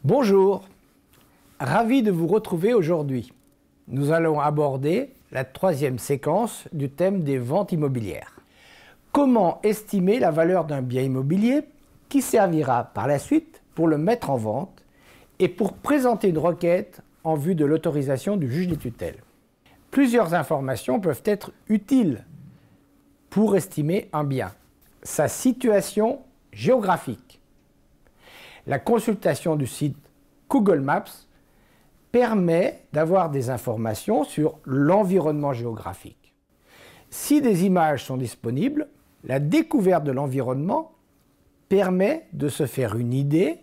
Bonjour, ravi de vous retrouver aujourd'hui. Nous allons aborder la troisième séquence du thème des ventes immobilières. Comment estimer la valeur d'un bien immobilier qui servira par la suite pour le mettre en vente et pour présenter une requête en vue de l'autorisation du juge des tutelles. Plusieurs informations peuvent être utiles pour estimer un bien. Sa situation géographique. La consultation du site Google Maps permet d'avoir des informations sur l'environnement géographique. Si des images sont disponibles, la découverte de l'environnement permet de se faire une idée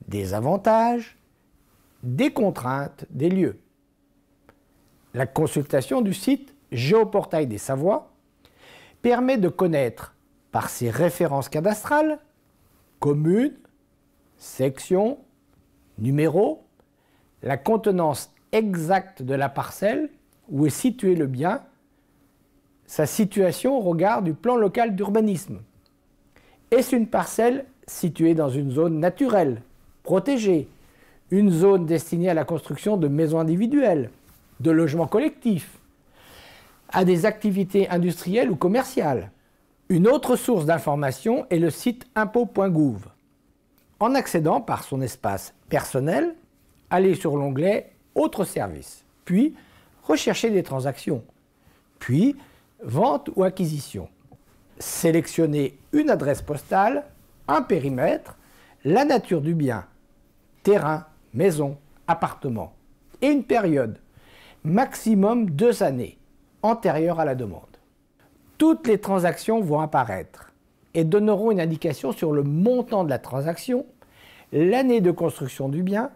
des avantages, des contraintes des lieux. La consultation du site Géoportail des Savoies permet de connaître par ses références cadastrales, communes, sections, numéros, la contenance exacte de la parcelle où est situé le bien, sa situation au regard du plan local d'urbanisme. Est-ce une parcelle située dans une zone naturelle, protégée, une zone destinée à la construction de maisons individuelles, de logements collectifs, à des activités industrielles ou commerciales? Une autre source d'information est le site impôts.gouv. En accédant par son espace personnel, allez sur l'onglet « Autres services », puis « Rechercher des transactions », puis « Vente ou acquisition ». Sélectionnez une adresse postale, un périmètre, la nature du bien, terrain, maison, appartement, et une période, maximum 2 années, antérieure à la demande. Toutes les transactions vont apparaître et donneront une indication sur le montant de la transaction, l'année de construction du bien,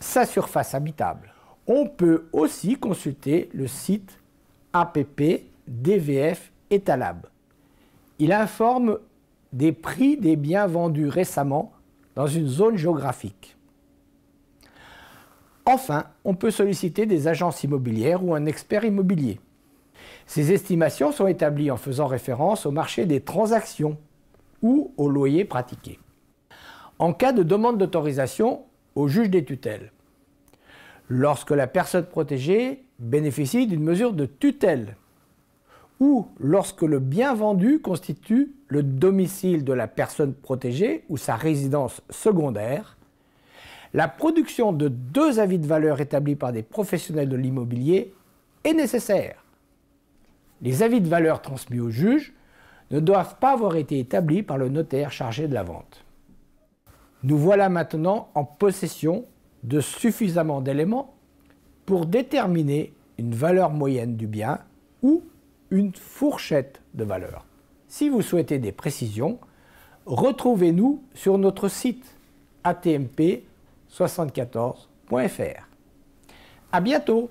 sa surface habitable. On peut aussi consulter le site APP DVF Etalab. Il informe des prix des biens vendus récemment dans une zone géographique. Enfin, on peut solliciter des agences immobilières ou un expert immobilier. Ces estimations sont établies en faisant référence au marché des transactions ou au loyer pratiqué. En cas de demande d'autorisation au juge des tutelles, lorsque la personne protégée bénéficie d'une mesure de tutelle ou lorsque le bien vendu constitue le domicile de la personne protégée ou sa résidence secondaire, la production de 2 avis de valeur établis par des professionnels de l'immobilier est nécessaire. Les avis de valeur transmis au juge ne doivent pas avoir été établis par le notaire chargé de la vente. Nous voilà maintenant en possession de suffisamment d'éléments pour déterminer une valeur moyenne du bien ou une fourchette de valeur. Si vous souhaitez des précisions, retrouvez-nous sur notre site atmp74.fr. À bientôt!